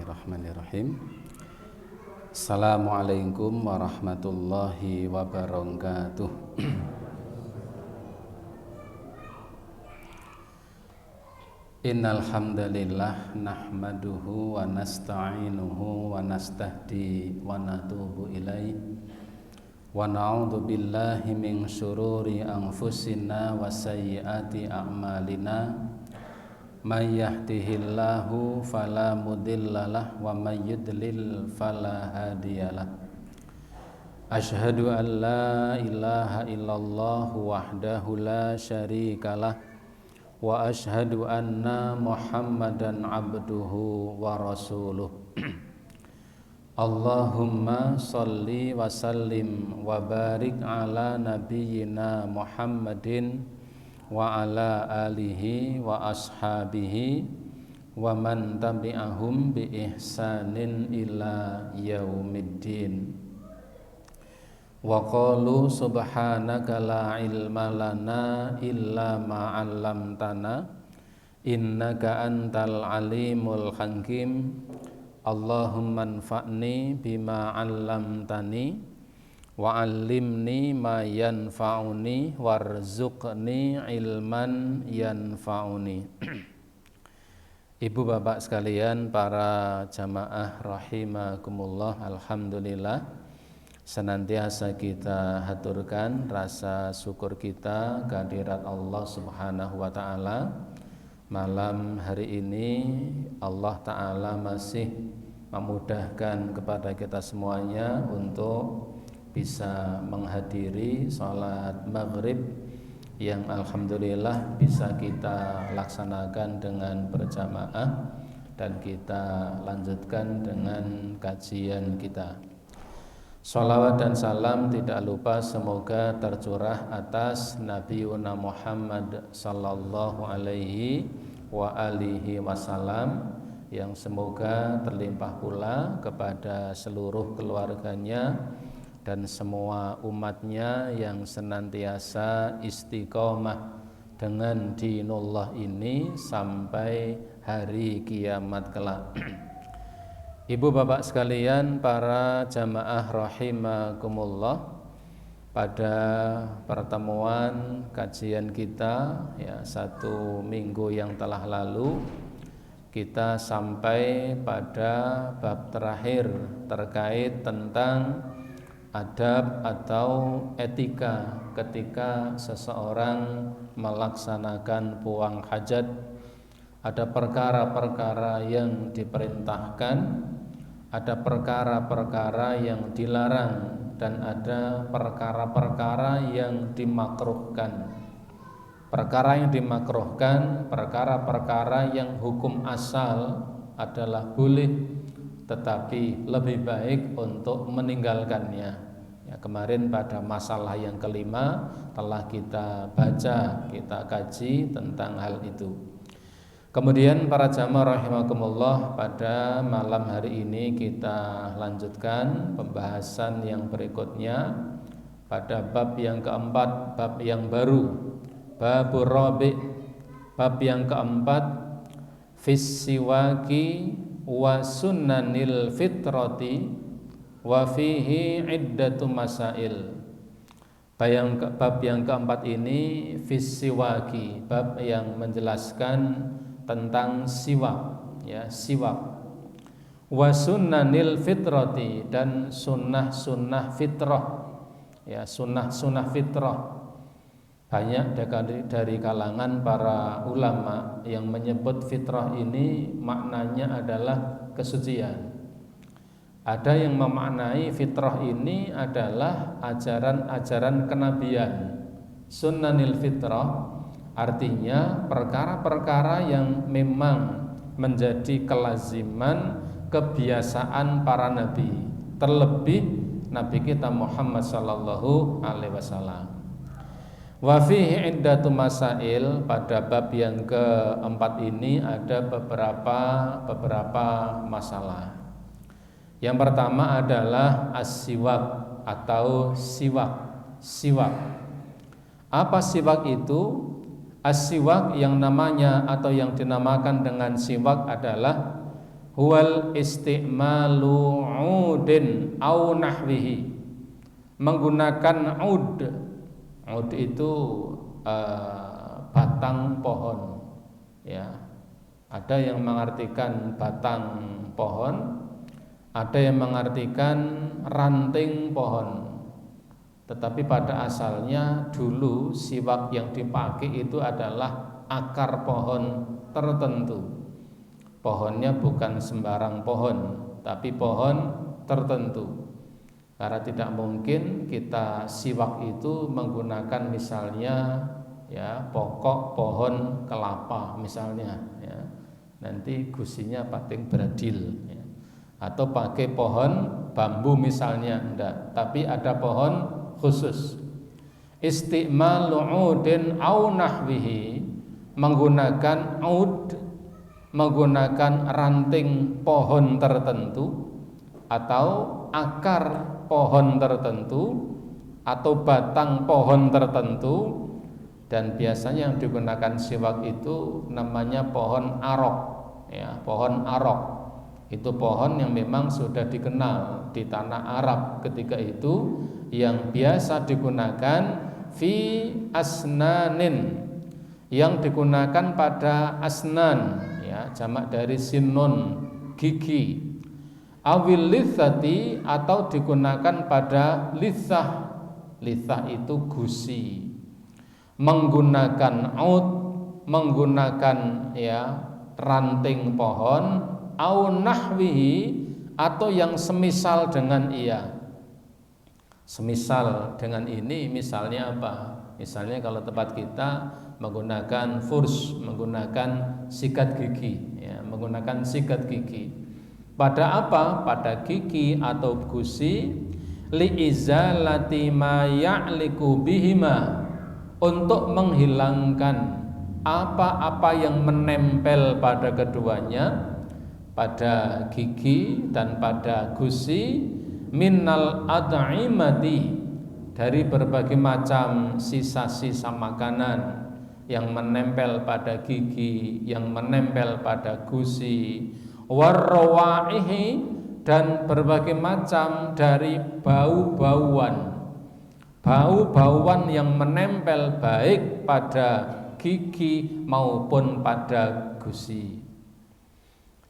Bismillahirrahmanirrahim. Assalamualaikum warahmatullahi wabarakatuh. Innal hamdalillah nahmaduhu wa nasta'inuhu wa nastahdi wa natubu ilaihi wa na'udzu billahi min syururi anfusina wa sayyiati a'malina. May yahdihillahu fala mudhillalah wa may yudlil fala hadiyalah. Asyhadu an la ilaha illallah wahdahu la syarikalah wa asyhadu anna Muhammadan abduhu wa rasuluh. Allahumma shalli wa sallim wa barik ala nabiyyina Muhammadin wa ala alihi wa ashabihi wa man tabi'ahum bi ihsanin ila yaumiddin. Wa qalu subhanaka la ilma lana illa ma 'allamtana innaka antal alimul hakim. Allahumma anfa'ni bima 'allamtani wa 'allimni ma yanfa'uni warzuqni ilman yanfa'uni. Ibu bapak sekalian, para jamaah rahimakumullah, alhamdulillah senantiasa kita haturkan rasa syukur kita kehadirat Allah Subhanahu wa taala. Malam hari ini Allah taala masih memudahkan kepada kita semuanya untuk bisa menghadiri sholat maghrib yang alhamdulillah bisa kita laksanakan dengan berjamaah dan kita lanjutkan dengan kajian kita. Sholawat dan salam tidak lupa semoga tercurah atas Nabiuna Muhammad sallallahu alaihi wa alihi wasallam, yang semoga terlimpah pula kepada seluruh keluarganya dan semua umatnya yang senantiasa istiqomah dengan dinullah ini sampai hari kiamat kelak. Ibu bapak sekalian, para jamaah rahimakumullah, pada pertemuan kajian kita satu minggu yang telah lalu, kita sampai pada bab terakhir terkait tentang adab atau etika ketika seseorang melaksanakan buang hajat. Ada perkara-perkara yang diperintahkan, ada perkara-perkara yang dilarang, dan ada perkara-perkara yang dimakruhkan. Perkara yang dimakruhkan, perkara-perkara yang hukum asal adalah boleh, tetapi lebih baik untuk meninggalkannya. Kemarin pada masalah yang kelima telah kita baca, kita kaji tentang hal itu. Kemudian para jamaah rahimakumullah, pada malam hari ini kita lanjutkan pembahasan yang berikutnya pada bab yang keempat, bab yang baru, babur rabi', bab yang keempat, fis siwaki wa sunnanil fitrati wa fihi iddatu masail. Bab yang keempat ini fis siwaki, bab yang menjelaskan tentang siwak, siwak. Wa sunnanil fitrati, dan sunnah-sunnah fitrah, sunnah-sunnah fitrah. Banyak dari kalangan para ulama yang menyebut fitrah ini maknanya adalah kesucian. Ada yang memaknai fitrah ini adalah ajaran-ajaran kenabian. Sunnanil fitrah artinya perkara-perkara yang memang menjadi kelaziman, kebiasaan para nabi, terlebih Nabi kita Muhammad sallallahu alaihi wasallam. Wa fihi iddatu masail, pada bab yang keempat ini ada beberapa masalah. Yang pertama adalah as-siwak atau siwak. Apa siwak itu? As-siwak yang namanya atau yang dinamakan dengan siwak adalah huwal isti'malu udin au nahwihi, menggunakan ud. Ud itu batang pohon, ya. Ada yang mengartikan batang pohon, ada yang mengartikan ranting pohon. Tetapi pada asalnya dulu siwak yang dipakai itu adalah akar pohon tertentu. Pohonnya bukan sembarang pohon, tapi pohon tertentu. Karena tidak mungkin kita siwak itu menggunakan misalnya ya pokok pohon kelapa misalnya, ya. Nanti gusinya pating beradil, ya. Atau pakai pohon bambu misalnya, enggak. Tapi ada pohon khusus. Isti'malu udin au nahwihi, menggunakan ud, menggunakan ranting pohon tertentu atau akar pohon tertentu atau batang pohon tertentu. Dan biasanya yang digunakan siwak itu namanya pohon arok, ya, pohon arok. Itu pohon yang memang sudah dikenal di tanah Arab ketika itu, yang biasa digunakan fi asnanin, yang digunakan pada asnan, ya, jamak dari sinun, gigi. Awil lithati, atau digunakan pada lithah. Lithah itu gusi. Menggunakan ud, menggunakan ya ranting pohon, au nahwihi, atau yang semisal dengan ia. Semisal dengan ini misalnya apa? Misalnya kalau tempat kita menggunakan furs, menggunakan sikat gigi, ya, menggunakan sikat gigi. Pada apa? Pada gigi atau gusi, liizalati ma ya'liku bihima, untuk menghilangkan apa-apa yang menempel pada keduanya, pada gigi dan pada gusi, minnal ad'imati, dari berbagai macam sisa-sisa makanan yang menempel pada gigi, yang menempel pada gusi, warrawaihi, dan berbagai macam dari bau-bauan. Bau-bauan yang menempel baik pada gigi maupun pada gusi.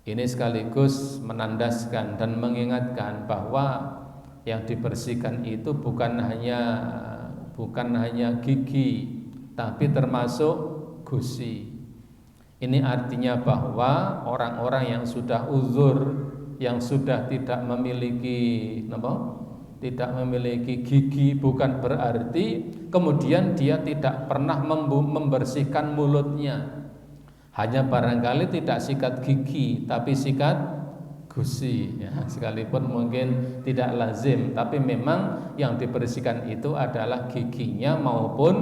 Ini sekaligus menandaskan dan mengingatkan bahwa yang dibersihkan itu bukan hanya gigi, tapi termasuk gusi. Ini artinya bahwa orang-orang yang sudah uzur, yang sudah tidak memiliki gigi, bukan berarti kemudian dia tidak pernah membersihkan mulutnya. Hanya barangkali tidak sikat gigi tapi sikat gusi, ya, sekalipun mungkin tidak lazim, tapi memang yang dibersihkan itu adalah giginya maupun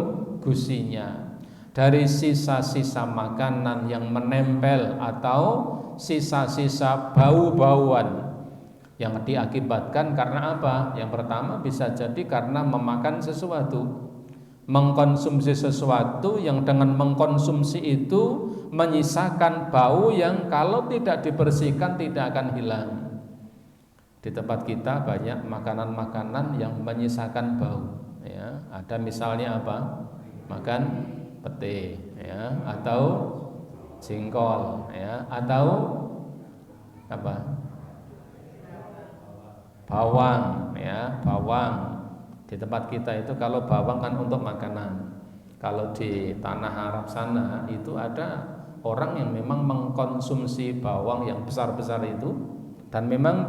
gusinya. Dari sisa-sisa makanan yang menempel atau sisa-sisa bau-bauan yang diakibatkan karena apa? Yang pertama bisa jadi karena memakan sesuatu, mengkonsumsi sesuatu yang dengan mengkonsumsi itu menyisakan bau yang kalau tidak dibersihkan tidak akan hilang. Di tempat kita banyak makanan-makanan yang menyisakan bau, ya. Ada misalnya apa? Makan pete, ya, atau jengkol, ya, atau apa? Bawang, ya, bawang. Di tempat kita itu kalau bawang kan untuk makanan. Kalau di tanah Arab sana itu ada orang yang memang mengkonsumsi bawang yang besar-besar itu dan memang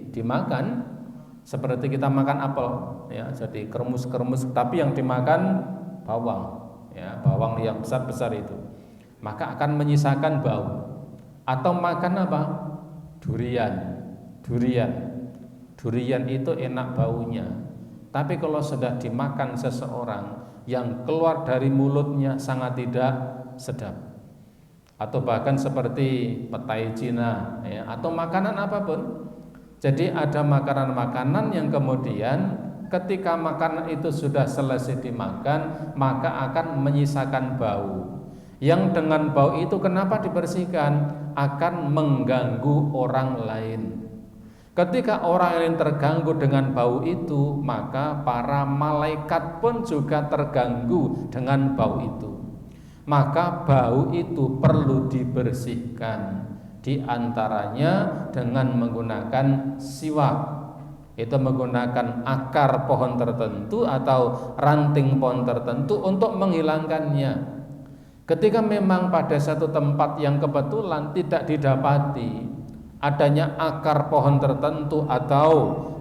dimakan seperti kita makan apel, ya, jadi kremus-kremus, tapi yang dimakan bawang, ya, bawang yang besar-besar itu. Maka akan menyisakan bau. Atau makan apa? Durian itu enak baunya, tapi kalau sudah dimakan seseorang, yang keluar dari mulutnya sangat tidak sedap. Atau bahkan seperti petai Cina, ya, atau makanan apapun. Jadi ada makanan-makanan yang kemudian ketika makanan itu sudah selesai dimakan, maka akan menyisakan bau. Yang dengan bau itu kenapa dibersihkan? Akan mengganggu orang lain. Ketika orang lain terganggu dengan bau itu, maka para malaikat pun juga terganggu dengan bau itu. Maka bau itu perlu dibersihkan. Di antaranya dengan menggunakan siwak. Itu menggunakan akar pohon tertentu atau ranting pohon tertentu untuk menghilangkannya. Ketika memang pada satu tempat yang kebetulan tidak didapati adanya akar pohon tertentu atau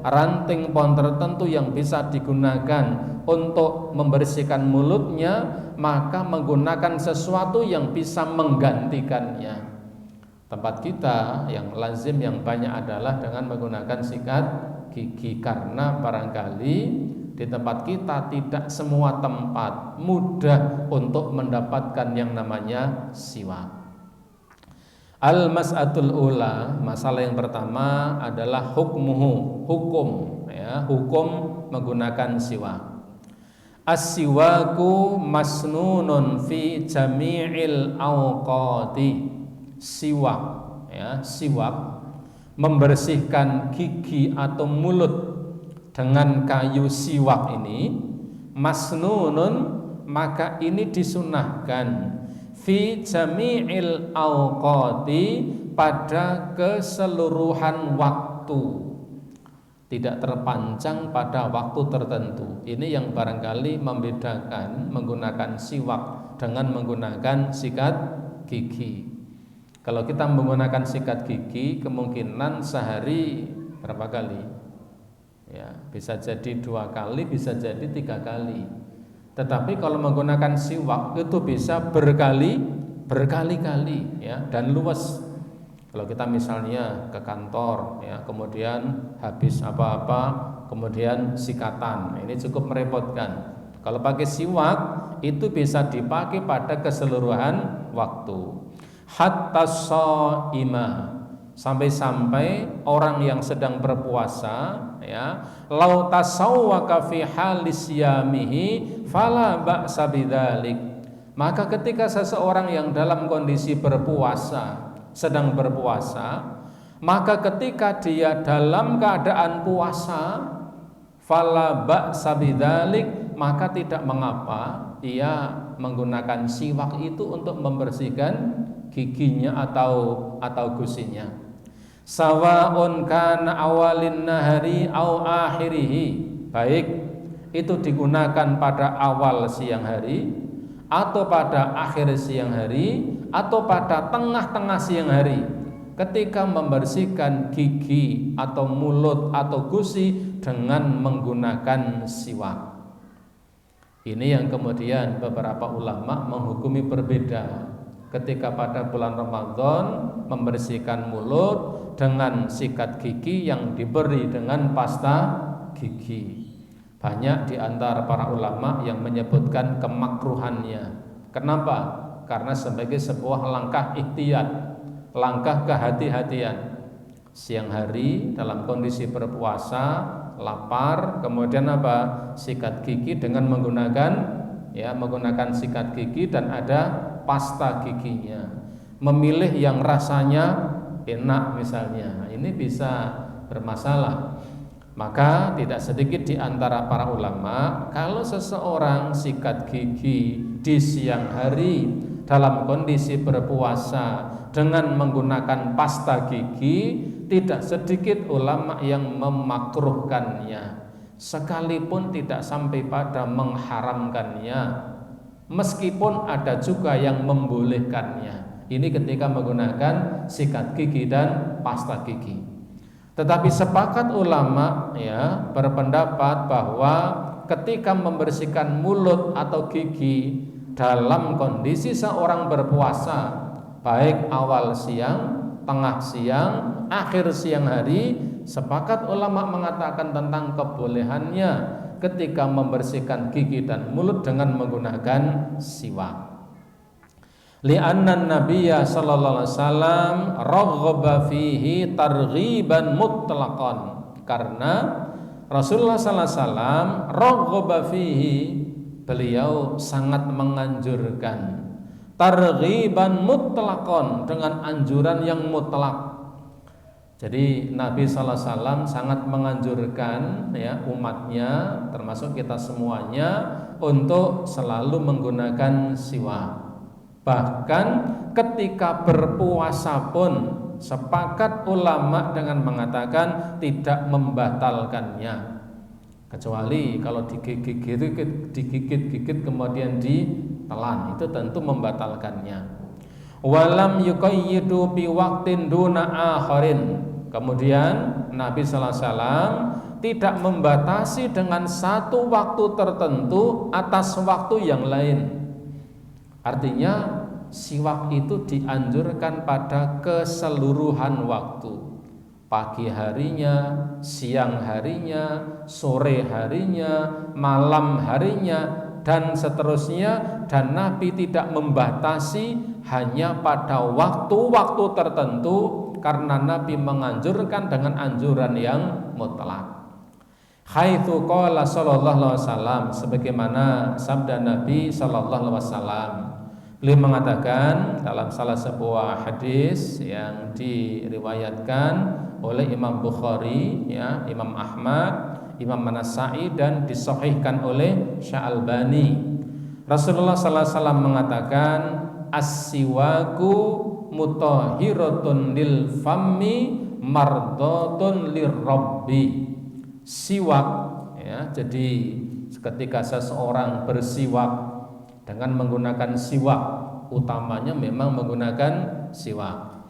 ranting pohon tertentu yang bisa digunakan untuk membersihkan mulutnya, maka menggunakan sesuatu yang bisa menggantikannya. Tempat kita yang lazim yang banyak adalah dengan menggunakan sikat gigi, karena barangkali di tempat kita tidak semua tempat mudah untuk mendapatkan yang namanya siwak. Al-mas'atul ula, masalah yang pertama adalah hukmuhu, hukum ya, hukum menggunakan siwak. As-siwaku masnunun fi jami'il awqati. Siwak ya, siwak membersihkan gigi atau mulut dengan kayu siwak ini masnunun, maka ini disunahkan fi jami'il awqati, pada keseluruhan waktu, tidak terpancang pada waktu tertentu. Ini yang barangkali membedakan menggunakan siwak dengan menggunakan sikat gigi. Kalau kita menggunakan sikat gigi, kemungkinan sehari berapa kali? Ya, bisa jadi 2 kali, bisa jadi 3 kali. Tetapi kalau menggunakan siwak itu bisa berkali-kali ya, dan luas. Kalau kita misalnya ke kantor ya, kemudian habis apa-apa, kemudian sikatan, ini cukup merepotkan. Kalau pakai siwak itu bisa dipakai pada keseluruhan waktu. Hatta shaima, sampai-sampai orang yang sedang berpuasa ya, lau tasawwaka fi halis yamihi fala ba'sa bidzalik, maka ketika seseorang yang dalam kondisi berpuasa, sedang berpuasa, maka ketika dia dalam keadaan puasa, fala ba'sa bidzalik, maka tidak mengapa ia menggunakan siwak itu untuk membersihkan giginya atau gusinya. Sawaun kana awalin nahari au akhirihi, baik itu digunakan pada awal siang hari atau pada akhir siang hari atau pada tengah-tengah siang hari, ketika membersihkan gigi atau mulut atau gusi dengan menggunakan siwak. Ini yang kemudian beberapa ulama menghukumi berbeda. Ketika pada bulan Ramadan membersihkan mulut dengan sikat gigi yang diberi dengan pasta gigi. Banyak di antara para ulama yang menyebutkan kemakruhannya. Kenapa? Karena sebagai sebuah langkah ihtiyat, langkah kehati-hatian. Siang hari dalam kondisi berpuasa, lapar, kemudian apa? Sikat gigi dengan menggunakan sikat gigi dan ada pasta giginya. Memilih yang rasanya enak misalnya, ini bisa bermasalah. Maka tidak sedikit di antara para ulama, kalau seseorang sikat gigi di siang hari dalam kondisi berpuasa dengan menggunakan pasta gigi, tidak sedikit ulama yang memakruhkannya, sekalipun tidak sampai pada mengharamkannya. Meskipun ada juga yang membolehkannya. Ini ketika menggunakan sikat gigi dan pasta gigi. Tetapi sepakat ulama ya berpendapat bahwa ketika membersihkan mulut atau gigi dalam kondisi seorang berpuasa, baik awal siang, tengah siang, akhir siang hari, sepakat ulama mengatakan tentang kebolehannya ketika membersihkan gigi dan mulut dengan menggunakan siwak. Li'anna Nabiyya sallallahu alaihi wasallam raghaba fihi targhiban mutlaqan, karena Rasulullah sallallahu alaihi wasallam raghaba fihi, beliau sangat menganjurkan targhiban mutlaqon, dengan anjuran yang mutlak. Jadi Nabi sallallahu alaihi wasallam sangat menganjurkan ya umatnya, termasuk kita semuanya, untuk selalu menggunakan siwak. Bahkan ketika berpuasa pun sepakat ulama dengan mengatakan tidak membatalkannya, kecuali kalau digigit kemudian ditelan, itu tentu membatalkannya. Walam yuqayyidu bi waqtin duna akharin. Kemudian Nabi sallallahu alaihi wasallam tidak membatasi dengan satu waktu tertentu atas waktu yang lain. Artinya siwak itu dianjurkan pada keseluruhan waktu. Pagi harinya, siang harinya, sore harinya, malam harinya, dan seterusnya. Dan Nabi tidak membatasi hanya pada waktu-waktu tertentu, karena Nabi menganjurkan dengan anjuran yang mutlak. Haitsu qala sallallahu alaihi wasallam, sebagaimana sabda Nabi sallallahu alaihi wasallam. Beliau mengatakan dalam salah sebuah hadis yang diriwayatkan oleh Imam Bukhari, ya, Imam Ahmad, Imam An-Nasa'i, dan disahihkan oleh Sya'albani. Rasulullah sallallahu alaihi wasallam mengatakan, as-siwaku mutahhiratun lil fammi mardatun lirabbi. Siwak, ya, jadi ketika seseorang bersiwak dengan menggunakan siwak, utamanya memang menggunakan siwak.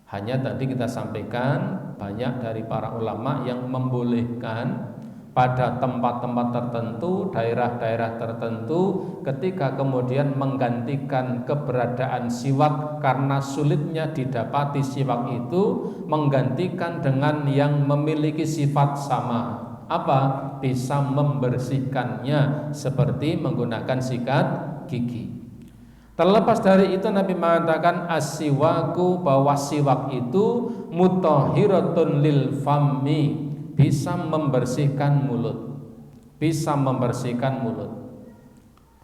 Hanya tadi kita sampaikan banyak dari para ulama yang membolehkan pada tempat-tempat tertentu, daerah-daerah tertentu, ketika kemudian menggantikan keberadaan siwak karena sulitnya didapati siwak itu, menggantikan dengan yang memiliki sifat sama. Apa? Bisa membersihkannya seperti menggunakan sikat gigi. Terlepas dari itu, Nabi mengatakan as-siwaku, bahwa siwak itu mutahhiratun lil fammi, bisa membersihkan mulut, bisa membersihkan mulut.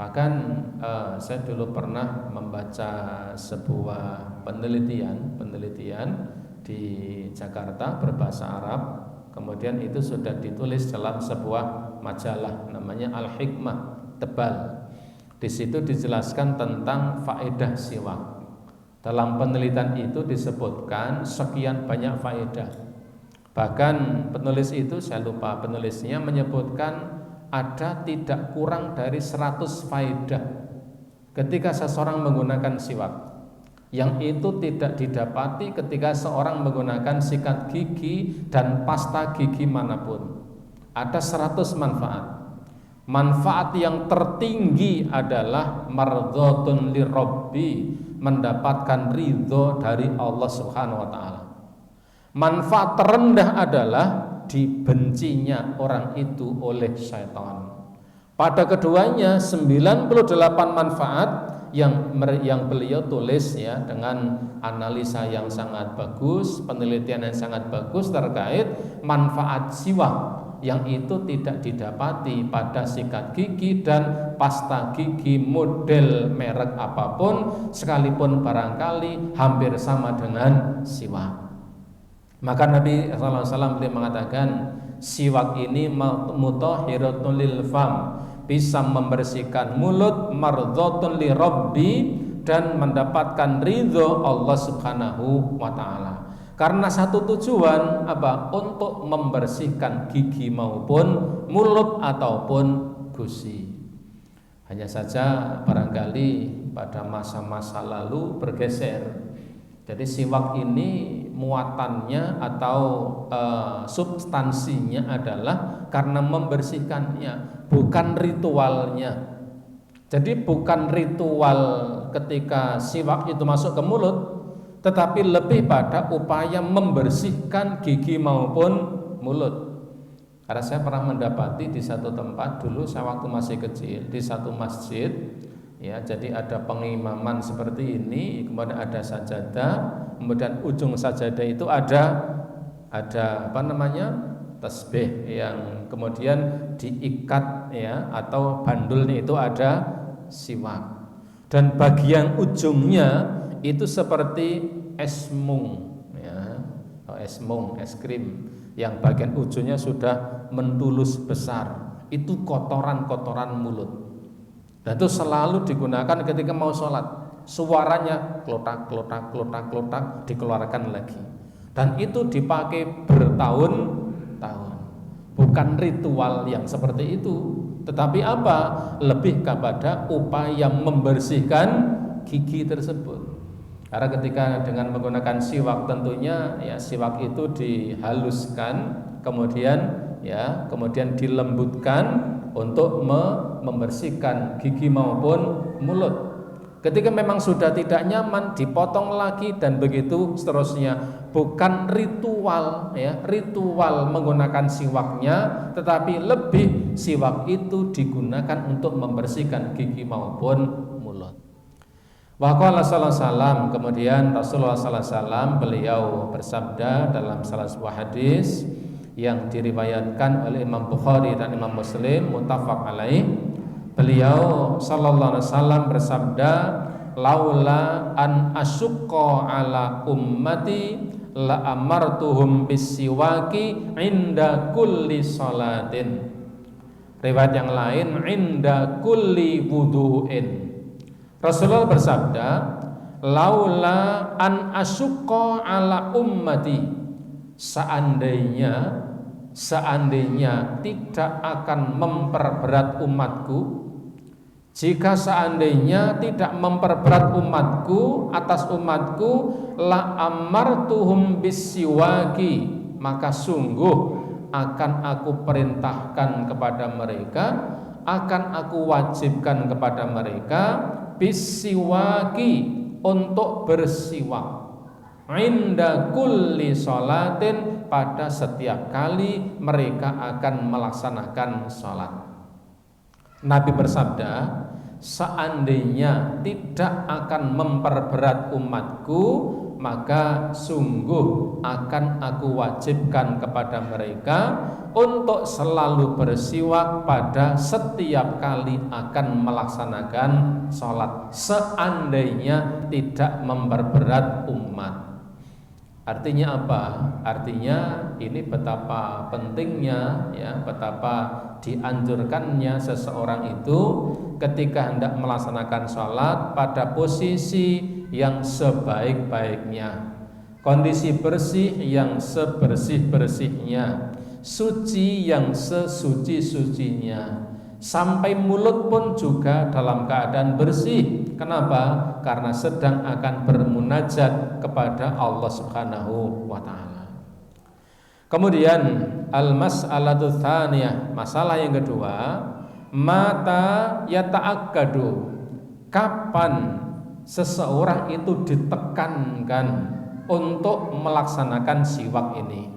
Bahkan saya dulu pernah membaca sebuah penelitian di Jakarta berbahasa Arab. Kemudian itu sudah ditulis dalam sebuah majalah namanya Al-Hikmah, tebal. Di situ dijelaskan tentang faedah siwak. Dalam penelitian itu disebutkan sekian banyak faedah. Bahkan penulis itu, saya lupa penulisnya, menyebutkan ada tidak kurang dari 100 faedah ketika seseorang menggunakan siwak, yang itu tidak didapati ketika seorang menggunakan sikat gigi dan pasta gigi manapun. Ada 100 manfaat. Manfaat yang tertinggi adalah mardhatun lirabbi, mendapatkan ridho dari Allah Subhanahu wa taala. Manfaat terendah adalah dibencinya orang itu oleh syaitan. Pada keduanya 98 manfaat yang beliau tulis, ya, dengan analisa yang sangat bagus, penelitian yang sangat bagus terkait manfaat siwak, yang itu tidak didapati pada sikat gigi dan pasta gigi model merek apapun, sekalipun barangkali hampir sama dengan siwak. Maka Nabi SAW beliau mengatakan siwak ini mutahhiratun lil fam, bisa membersihkan mulut, mardhatun li rabbi, dan mendapatkan ridho Allah Subhanahu wa taala. Karena satu tujuan apa? Untuk membersihkan gigi maupun mulut ataupun gusi. Hanya saja barangkali pada masa-masa lalu bergeser. Jadi siwak ini muatannya atau substansinya adalah karena membersihkannya, bukan ritualnya. Jadi bukan ritual ketika siwak itu masuk ke mulut, tetapi lebih pada upaya membersihkan gigi maupun mulut. Karena saya pernah mendapati di satu tempat dulu, saya waktu masih kecil, di satu masjid, ya, jadi ada pengimaman seperti ini, kemudian ada sajadah, kemudian ujung sajadah itu ada apa namanya, tasbih yang kemudian diikat, ya, atau bandulnya itu ada siwak. dan bagian ujungnya itu seperti es mung, ya, es mung, es krim yang bagian ujungnya sudah mentulus besar. Itu kotoran-kotoran mulut. Dan itu selalu digunakan ketika mau sholat. Suaranya klotak, klotak, klotak, klotak dikeluarkan lagi. Dan itu dipakai bertahun-tahun. Bukan ritual yang seperti itu, tetapi apa? Lebih kepada upaya membersihkan gigi tersebut. Karena ketika dengan menggunakan siwak tentunya ya siwak itu dihaluskan, kemudian dilembutkan untuk membersihkan gigi maupun mulut. Ketika memang sudah tidak nyaman dipotong lagi dan begitu seterusnya. Bukan ritual ya, ritual menggunakan siwaknya, tetapi lebih siwak itu digunakan untuk membersihkan gigi maupun mulut. Waqala sallallahu alaihi wasallam, kemudian Rasulullah sallallahu alaihi wasallam beliau bersabda dalam salah sebuah hadis yang diriwayatkan oleh Imam Bukhari dan Imam Muslim muttafaq alaih. Beliau sallallahu alaihi wasallam bersabda, laula an asyqa ala ummati la amartuhum bisiwaki inda kulli salatin. Riwayat yang lain inda kulli wudu'in. Rasulullah bersabda, laula an asyqa ala ummati, seandainya tidak akan memperberat umatku, jika seandainya tidak memperberat umatku atas umatku, la amartuhum bisiwaki, maka sungguh akan aku perintahkan kepada mereka, akan aku wajibkan kepada mereka bisiwaki, untuk bersiwak inda kulli sholatin, pada setiap kali mereka akan melaksanakan sholat. Nabi bersabda, seandainya tidak akan memperberat umatku, maka sungguh akan aku wajibkan kepada mereka untuk selalu bersiwak pada setiap kali akan melaksanakan sholat, seandainya tidak memperberat umat. Artinya apa? Artinya ini betapa pentingnya ya, betapa dianjurkannya seseorang itu ketika hendak melaksanakan sholat pada posisi yang sebaik-baiknya, kondisi bersih yang sebersih-bersihnya, suci yang sesuci-sucinya, sampai mulut pun juga dalam keadaan bersih. Kenapa? Karena sedang akan bermunajat kepada Allah Subhanahu wa taala. Kemudian al-mas'alatu tsaniyah, masalah yang kedua, mata yata'akkadu, kapan seseorang itu ditekankan untuk melaksanakan siwak ini.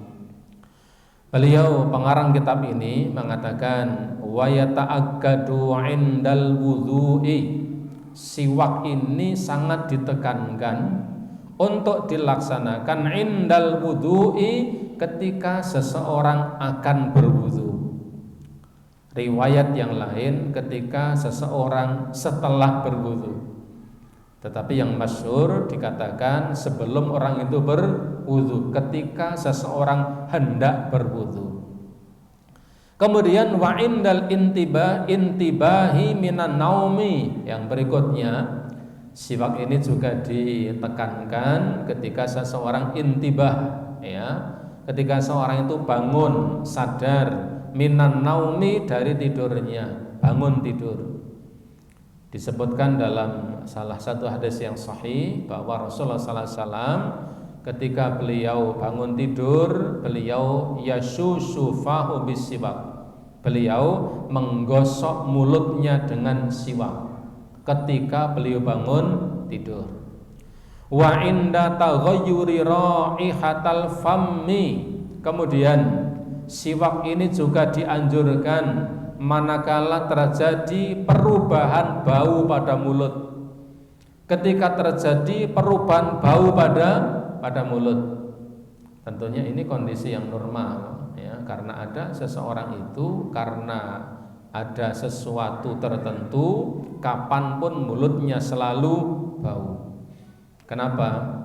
Beliau pengarang kitab ini mengatakan wa yata'akkadu 'indal wudhu'i, siwak ini sangat ditekankan untuk dilaksanakan indal wudhu'i, ketika seseorang akan berwudu. Riwayat yang lain ketika seseorang setelah berwudu. Tetapi yang masyhur dikatakan sebelum orang itu berwudu, ketika seseorang hendak berwudu. Kemudian wa indal intibahi minan naumi, yang berikutnya siwak ini juga ditekankan ketika seseorang intibah ya, ketika seorang itu bangun sadar minan naumi, dari tidurnya, bangun tidur. Disebutkan dalam salah satu hadis yang sahih bahwa Rasulullah sallallahu alaihi wasallam ketika beliau bangun tidur, beliau yashushu fahu bisiwak, beliau menggosok mulutnya dengan siwak ketika beliau bangun tidur. Wa inda taghayyuri raihatal fammi, kemudian siwak ini juga dianjurkan manakala terjadi perubahan bau pada mulut. Ketika terjadi perubahan bau pada mulut, tentunya ini kondisi yang normal ya, karena ada seseorang itu karena ada sesuatu tertentu, kapanpun mulutnya selalu bau. Kenapa?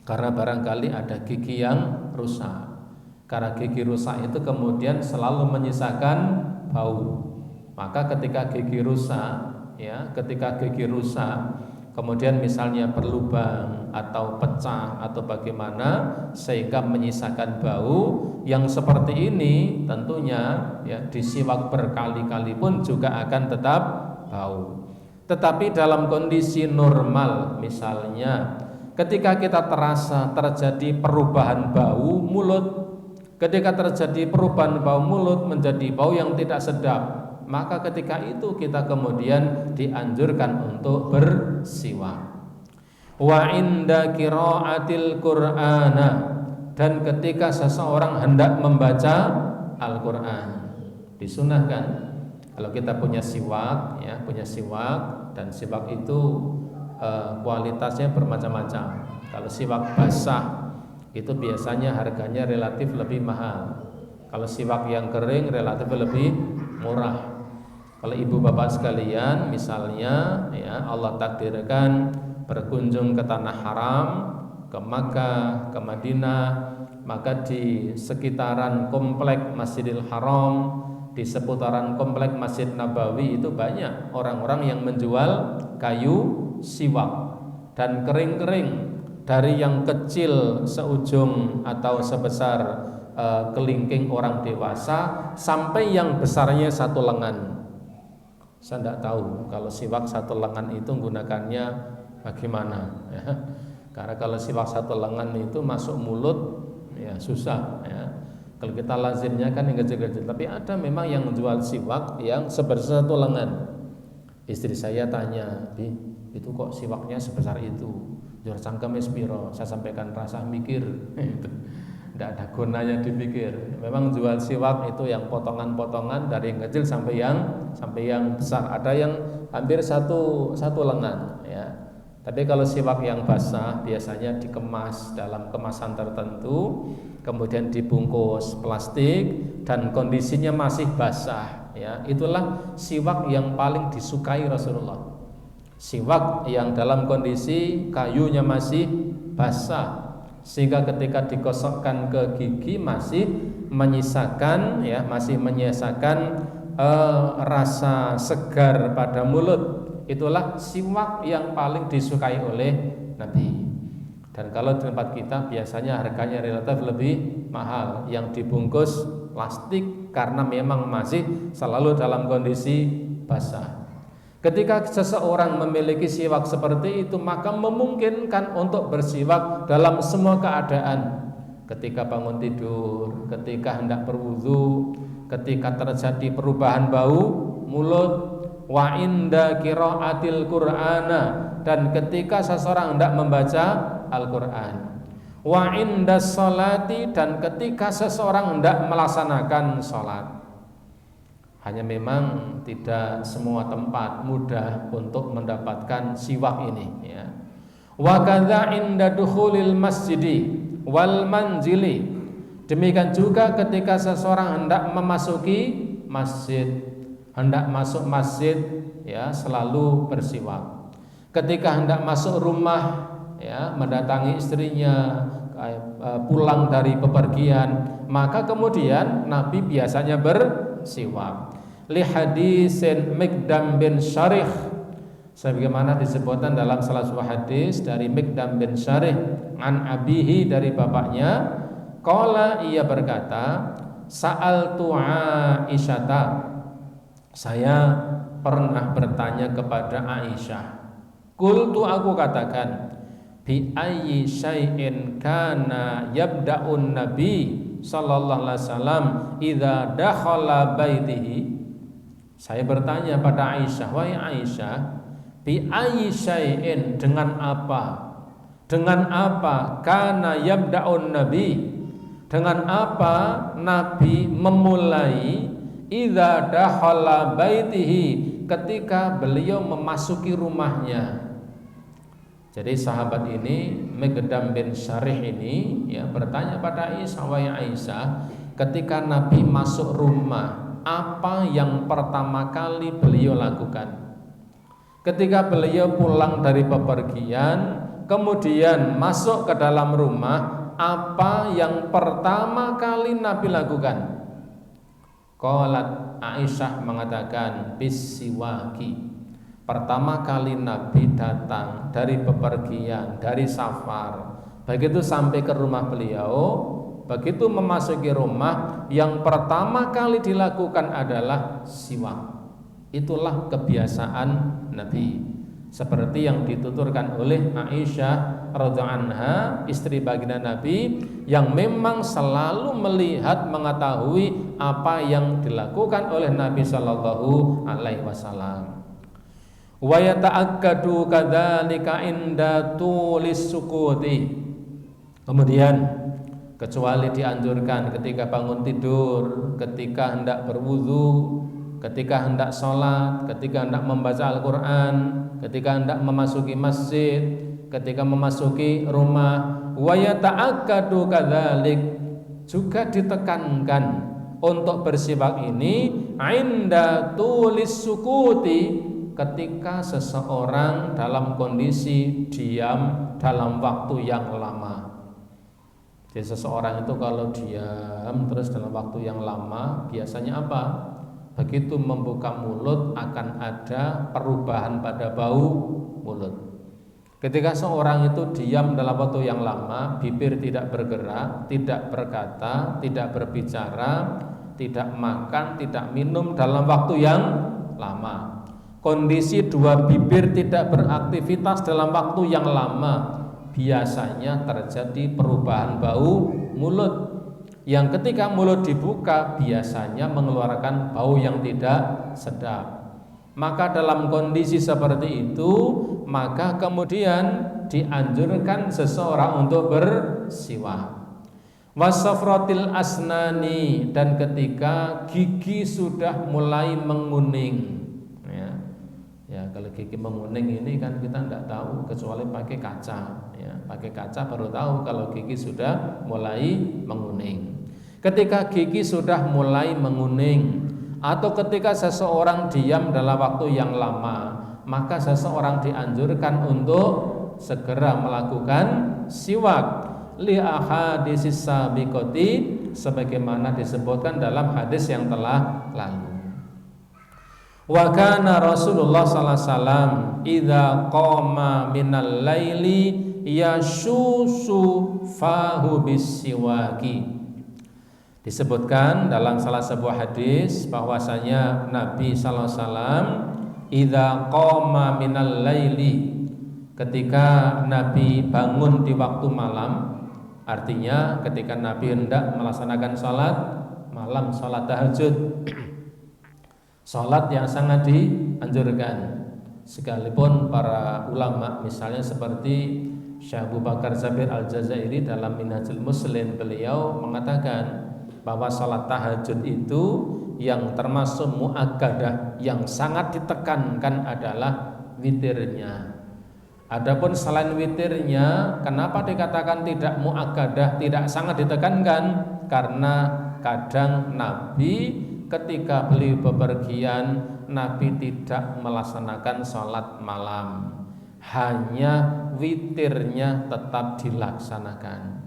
Karena barangkali ada gigi yang rusak. Karena gigi rusak itu kemudian selalu menyisakan bau. Maka ketika gigi rusak, kemudian misalnya berlubang atau pecah atau bagaimana sehingga menyisakan bau yang seperti ini, tentunya disiwak berkali-kali pun juga akan tetap bau. Tetapi dalam kondisi normal, misalnya ketika kita terjadi perubahan bau mulut, ketika terjadi perubahan bau mulut menjadi bau yang tidak sedap, maka ketika itu kita kemudian dianjurkan untuk bersiwak. Wa inda qiraatil Qur'ana, dan ketika seseorang hendak membaca Al-Qur'an, disunahkan kalau kita punya siwak, dan siwak itu kualitasnya bermacam-macam. Kalau siwak basah itu biasanya harganya relatif lebih mahal. Kalau siwak yang kering relatif lebih murah. Kalau ibu bapak sekalian, misalnya Allah takdirkan berkunjung ke tanah haram, ke Makkah, ke Madinah, maka di sekitaran komplek Masjidil Haram, di seputaran komplek Masjid Nabawi itu banyak orang-orang yang menjual kayu siwak dan kering-kering, dari yang kecil seujung atau sebesar kelingking orang dewasa sampai yang besarnya satu lengan. Saya tidak tahu kalau siwak satu lengan itu menggunakannya bagaimana ya. Karena kalau siwak satu lengan itu masuk mulut susah ya. Kalau kita lazimnya kan yang kecil-kecil, tapi ada memang yang menjual siwak yang sebesar satu lengan. Istri saya tanya, "Bi, itu kok siwaknya sebesar itu? Jor cangkeme piro?" Saya sampaikan, rasa mikir. Tidak ada gunanya dipikir. Memang jual siwak itu yang potongan-potongan dari yang kecil sampai yang besar. Ada yang hampir satu lengan ya. Tapi kalau siwak yang basah biasanya dikemas dalam kemasan tertentu, kemudian dibungkus plastik dan kondisinya masih basah ya. Itulah siwak yang paling disukai Rasulullah. Siwak yang dalam kondisi kayunya masih basah, sehingga ketika dikosokkan ke gigi masih menyisakan rasa segar pada mulut. Itulah siwak yang paling disukai oleh Nabi. Dan kalau di tempat kita biasanya harganya relatif lebih mahal, yang dibungkus plastik karena memang masih selalu dalam kondisi basah. Ketika seseorang memiliki siwak seperti itu, maka memungkinkan untuk bersiwak dalam semua keadaan. Ketika bangun tidur, ketika hendak berwudu, ketika terjadi perubahan bau mulut, wa inda qiraatil Qur'ana, dan ketika seseorang hendak membaca Al-Qur'an, wa inda sholati, dan ketika seseorang hendak melaksanakan sholat. Hanya memang tidak semua tempat mudah untuk mendapatkan siwak ini ya. Wa kadza inda dukhulil masjidi wal manzili, demikian juga ketika seseorang hendak memasuki masjid, hendak masuk masjid ya, selalu bersiwak. Ketika hendak masuk rumah ya, mendatangi istrinya, pulang dari bepergian, maka kemudian Nabi biasanya bersiwak. Li hadisin Mikdam bin Syarih, sebagaimana disebutkan dalam salah sebuah hadis dari Mikdam bin Syarih an abihi, dari bapaknya, qala, ia berkata, sa'altu Aisyata, saya pernah bertanya kepada Aisyah, qultu, aku katakan, bi ayyi syai'in kana yabda'un nabi sallallahu alaihi wasallam idza dakhala baitihi. Saya bertanya pada Aisyah, wahai Aisyah, bi ayyi syai'in, dengan apa kana yabda'un nabi, dengan apa Nabi memulai idza dakhala baitihi, ketika beliau memasuki rumahnya. Jadi sahabat ini, Mikdam bin Syarih ini ya, bertanya pada Aisyah, wahai Aisyah, ketika Nabi masuk rumah apa yang pertama kali beliau lakukan. Ketika beliau pulang dari bepergian, kemudian masuk ke dalam rumah, apa yang pertama kali Nabi lakukan? Qalat Aisyah mengatakan bisiwaki. Pertama kali Nabi datang dari bepergian, dari safar, begitu sampai ke rumah beliau, begitu memasuki rumah, yang pertama kali dilakukan adalah siwak. Itulah kebiasaan Nabi, seperti yang dituturkan oleh Aisyah radhiyallahu anha, istri baginda Nabi, yang memang selalu melihat, mengetahui apa yang dilakukan oleh Nabi sallallahu alaihi wasallam. Wa yata'akkadu kadzalika inda tulis sukuti. Kemudian kecuali dianjurkan ketika bangun tidur, ketika hendak berwudu, ketika hendak sholat, ketika hendak membaca Al-Quran, ketika hendak memasuki masjid, ketika memasuki rumah. Wa yata'akkadu kadzalik, juga ditekankan untuk bersiwak ini inda tulis sukuti, ketika seseorang dalam kondisi diam dalam waktu yang lama. Jadi seseorang itu kalau diam terus dalam waktu yang lama, biasanya apa? Begitu membuka mulut akan ada perubahan pada bau mulut. Ketika seorang itu diam dalam waktu yang lama, bibir tidak bergerak, tidak berkata, tidak berbicara, tidak makan, tidak minum dalam waktu yang lama. Kondisi dua bibir tidak beraktivitas dalam waktu yang lama, biasanya terjadi perubahan bau mulut, yang ketika mulut dibuka biasanya mengeluarkan bau yang tidak sedap. Maka dalam kondisi seperti itu, maka kemudian dianjurkan seseorang untuk bersiwak. Wasafratil asnani, dan ketika gigi sudah mulai menguning. Ya, kalau gigi menguning ini kan kita tidak tahu kecuali pakai kaca. Ya, pakai kaca baru tahu kalau gigi sudah mulai menguning. Ketika gigi sudah mulai menguning, atau ketika seseorang diam dalam waktu yang lama, maka seseorang dianjurkan untuk segera melakukan siwak. Li ahadisis sabiqati, sebagaimana disebutkan dalam hadis yang telah lalu. Wa kana Rasulullah sallallahu alaihi wasallam idza qama minal laili yashusu fahu bisiwaki. Disebutkan dalam salah sebuah hadis bahwasanya Nabi sallallahu alaihi wasallam idza qama minal laili, ketika Nabi bangun di waktu malam, artinya ketika Nabi hendak melaksanakan salat malam, salat tahajud, salat yang sangat dianjurkan. Sekalipun para ulama, misalnya seperti Syekh Abu Bakar Zabir Al-Jazairi dalam Minhajul Muslim, beliau mengatakan bahwa salat tahajud itu yang termasuk muakkadah, yang sangat ditekankan adalah witirnya. Adapun selain witirnya, kenapa dikatakan tidak muakkadah, tidak sangat ditekankan? Karena kadang Nabi ketika beliau bepergian, Nabi tidak melaksanakan sholat malam, hanya witirnya tetap dilaksanakan.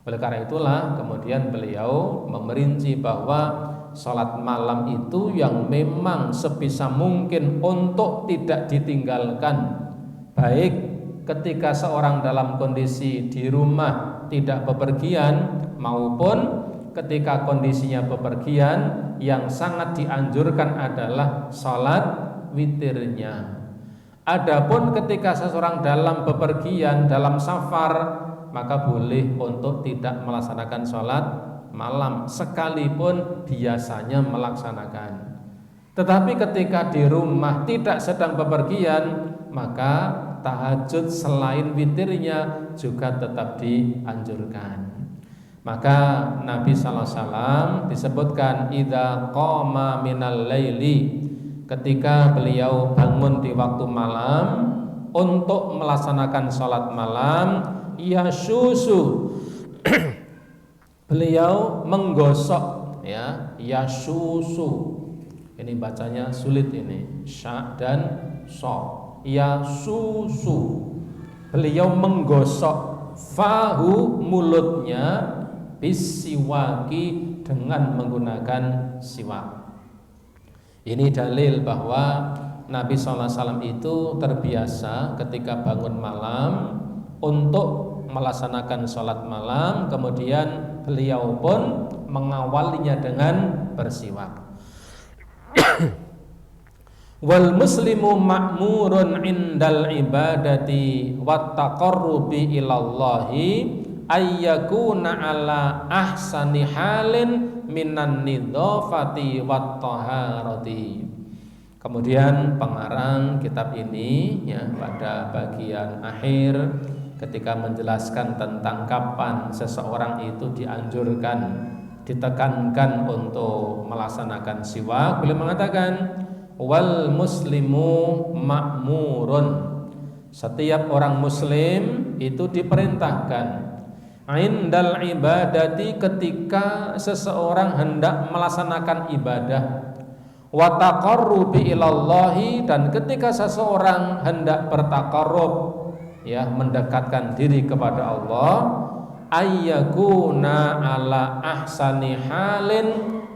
Oleh karena itulah kemudian beliau memerinci bahwa sholat malam itu yang memang sebisa mungkin untuk tidak ditinggalkan, baik ketika seorang dalam kondisi di rumah tidak bepergian maupun ketika kondisinya bepergian. Yang sangat dianjurkan adalah sholat witirnya. Adapun ketika seseorang dalam bepergian, dalam safar, maka boleh untuk tidak melaksanakan sholat malam, sekalipun biasanya melaksanakan. Tetapi ketika di rumah tidak sedang bepergian, maka tahajud selain witirnya juga tetap dianjurkan. Maka Nabi sallallahu alaihi wasallam disebutkan idza qama minal laili, ketika beliau bangun di waktu malam untuk melaksanakan sholat malam, yasusu beliau menggosok, ya, yasusu Ini bacanya sulit ini, sya dan so. Ya susu. Beliau menggosok fahu mulutnya bisiwaki dengan menggunakan siwak. Ini dalil bahwa Nabi SAW itu terbiasa ketika bangun malam untuk melaksanakan sholat malam, kemudian beliau pun mengawalinya dengan bersiwak. Wal muslimu ma'murun indal ibadati wat taqarrubi ilallahi ayyakuna ala ahsani halin minan nidhafati wat taharati. Kemudian pengarang kitab ini ya pada bagian akhir ketika menjelaskan tentang kapan seseorang itu dianjurkan, ditekankan untuk melaksanakan siwak, beliau mengatakan wal muslimu ma'murun, setiap orang muslim itu diperintahkan indal ibadati, ketika seseorang hendak melaksanakan ibadah, wa taqarrubi ilallahi, dan ketika seseorang hendak bertaqarrub ya mendekatkan diri kepada Allah, ayyakuna ala ahsani halin,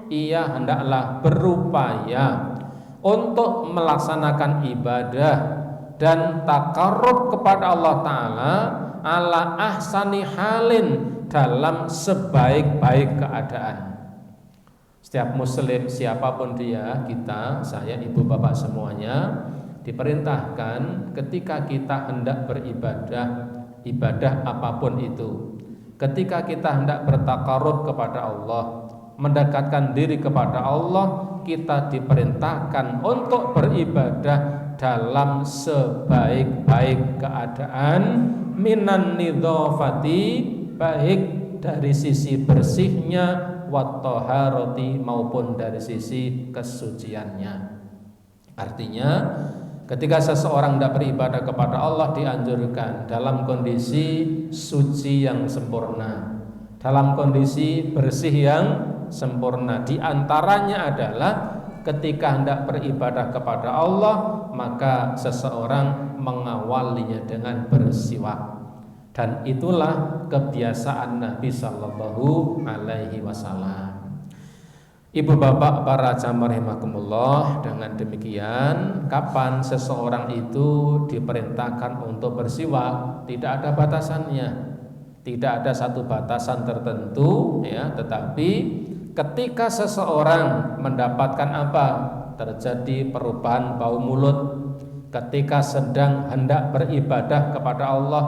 ia hendaklah berupaya untuk melaksanakan ibadah dan takarrub kepada Allah Ta'ala ala ahsani halin, dalam sebaik-baik keadaan. Setiap muslim siapapun dia, kita, saya, ibu, bapak semuanya diperintahkan ketika kita hendak beribadah, ibadah apapun itu, ketika kita hendak bertakarrub kepada Allah, mendekatkan diri kepada Allah, kita diperintahkan untuk beribadah dalam sebaik-baik keadaan, minan nidhafati, baik dari sisi bersihnya, wat taharati, maupun dari sisi kesuciannya. Artinya ketika seseorang hendak beribadah kepada Allah dianjurkan dalam kondisi suci yang sempurna, dalam kondisi bersih yang sempurna. Di antaranya adalah ketika hendak beribadah kepada Allah, maka seseorang mengawalinya dengan bersiwak. Dan itulah kebiasaan Nabi Sallallahu Alaihi Wasallam. Ibu bapak para jamaah rahimakumullah, dengan demikian kapan seseorang itu diperintahkan untuk bersiwak tidak ada batasannya, tidak ada satu batasan tertentu ya, tetapi ketika seseorang mendapatkan apa? Terjadi perubahan bau mulut, ketika sedang hendak beribadah kepada Allah,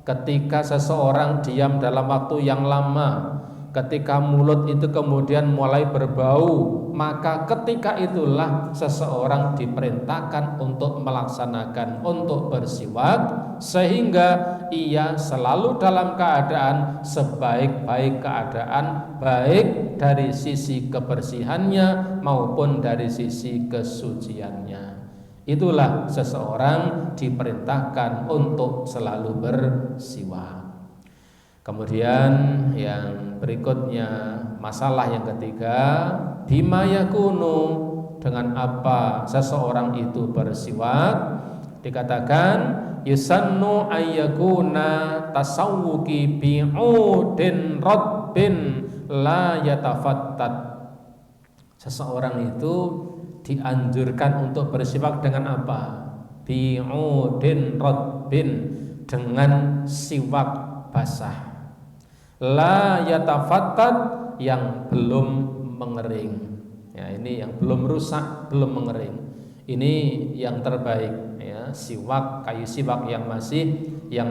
ketika seseorang diam dalam waktu yang lama, ketika mulut itu kemudian mulai berbau, maka ketika itulah seseorang diperintahkan untuk melaksanakan, untuk bersiwak, sehingga ia selalu dalam keadaan sebaik-baik keadaan, baik dari sisi kebersihannya maupun dari sisi kesuciannya. Itulah seseorang diperintahkan untuk selalu bersiwak. Kemudian yang berikutnya, masalah yang ketiga, bima yakunu, dengan apa seseorang itu bersiwak. Dikatakan yusannu ayyakuna tasawwuki bi'udin radbin la yatafattat. Seseorang itu dianjurkan untuk bersiwak dengan apa? Bi'udin radbin, dengan siwak basah. La yatafattat, yang belum mengering. Ya, ini yang belum rusak, belum mengering. Ini yang terbaik ya, siwak, kayu siwak yang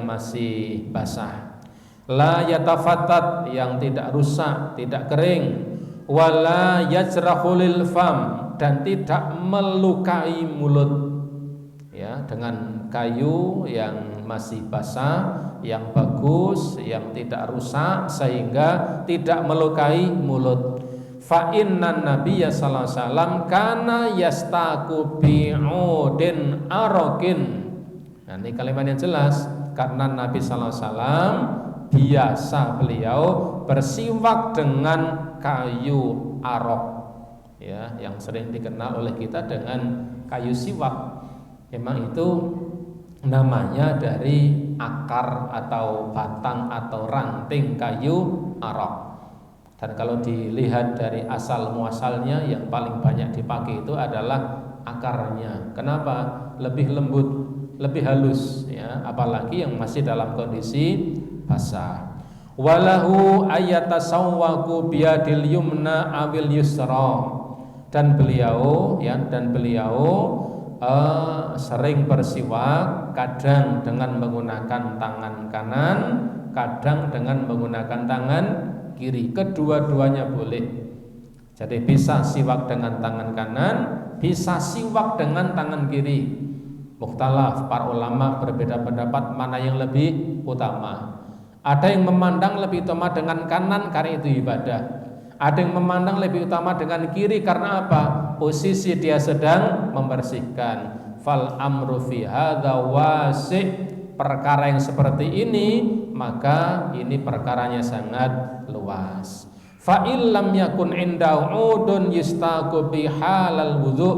masih basah. La yatafattat, yang tidak rusak, tidak kering. Wala yajrahulil fam, dan tidak melukai mulut. Ya, dengan kayu yang masih basah, yang bagus, yang tidak rusak, sehingga tidak melukai mulut. Fa innan nabiyya sallallahu alaihi wasallam kana yastaku bi'udin arakin. Nah, ini kalimat yang jelas, karena Nabi sallallahu alaihi wasallam biasa beliau bersiwak dengan kayu arok. ya, yang sering dikenal oleh kita dengan kayu siwak. Memang itu namanya dari akar atau batang atau ranting kayu arok. Dan kalau dilihat dari asal muasalnya, yang paling banyak dipakai itu adalah akarnya. Kenapa? Lebih lembut, lebih halus, ya, apalagi yang masih dalam kondisi basah. Walahu ayatasawwaku biyadil yumna awil yusra. Dan beliau sering bersiwak, kadang dengan menggunakan tangan kanan, kadang dengan menggunakan tangan kiri. Kedua-duanya boleh. Jadi bisa siwak dengan tangan kanan, bisa siwak dengan tangan kiri. Mukhtalaf, para ulama berbeda pendapat mana yang lebih utama. Ada yang memandang lebih utama dengan kanan karena itu ibadah. Ada yang memandang lebih utama dengan kiri karena apa? Posisi dia sedang membersihkan. Fal amru fi hadza wasi'. Perkara yang seperti ini, maka ini perkaranya sangat luas. Fa illam yakun indahu udun yustaqu bi halal wudu.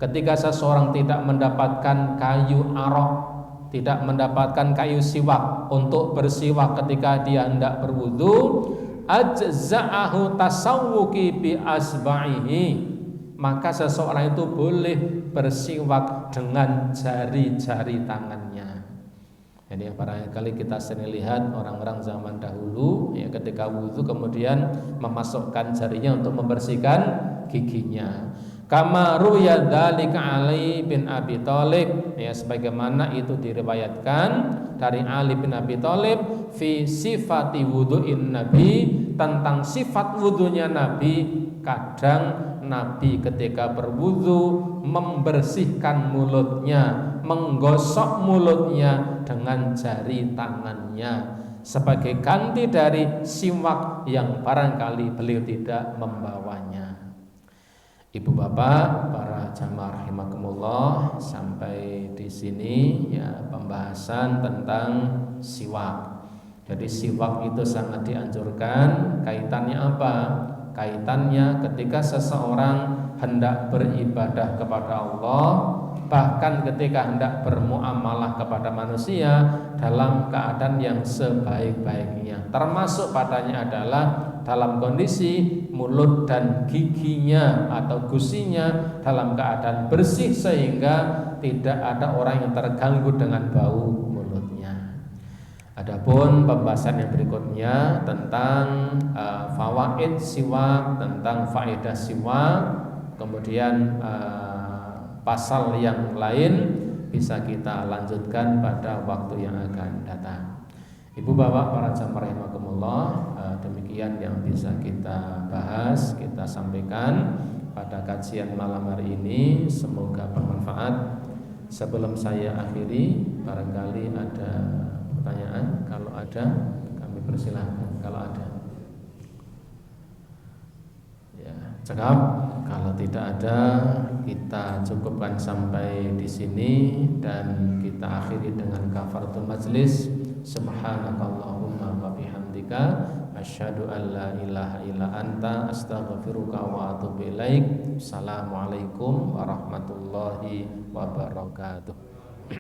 Ketika seseorang tidak mendapatkan kayu arok, tidak mendapatkan kayu siwak untuk bersiwak ketika dia hendak berwudu, ajza'ahu tasawwuki bi asba'ihi, maka seseorang itu boleh bersiwak dengan jari-jari tangannya. Jadi barangkali kita sering lihat orang-orang zaman dahulu, ya, ketika wudu kemudian memasukkan jarinya untuk membersihkan giginya. Kama ruya dzalika Ali bin Abi Thalib, ya, sebagaimana itu diriwayatkan dari Ali bin Abi Thalib fi sifati wudu'in Nabi, tentang sifat wudunya Nabi. Kadang Nabi ketika berwudu membersihkan mulutnya, menggosok mulutnya dengan jari tangannya sebagai ganti dari siwak yang barangkali beliau tidak membawanya. Ibu bapak, para jamaah rahimakumullah, sampai di sini ya pembahasan tentang siwak. Jadi siwak itu sangat dianjurkan. Kaitannya apa? Kaitannya ketika seseorang hendak beribadah kepada Allah, bahkan ketika hendak bermuamalah kepada manusia dalam keadaan yang sebaik-baiknya. Termasuk padanya adalah dalam kondisi mulut dan giginya atau gusinya dalam keadaan bersih sehingga tidak ada orang yang terganggu dengan bau mulutnya. Adapun pembahasan yang berikutnya tentang fawaid siwak, tentang faedah siwak, kemudian pasal yang lain bisa kita lanjutkan pada waktu yang akan datang. Ibu bapak para jamaah rahimakumullah, demikian yang bisa kita bahas, kita sampaikan pada kajian malam hari ini. Semoga bermanfaat. Sebelum saya akhiri, barangkali ada pertanyaan. Kalau ada, kami persilahkan. Kalau ada, ya, cakap. Kalau tidak ada, kita cukupkan sampai di sini dan kita akhiri dengan kafaratul majlis. Subhanakallahumma wa bihamdika asyhadu an la ilaha illa anta astaghfiruka wa atubu ilaik. Assalamualaikum warahmatullahi wabarakatuh.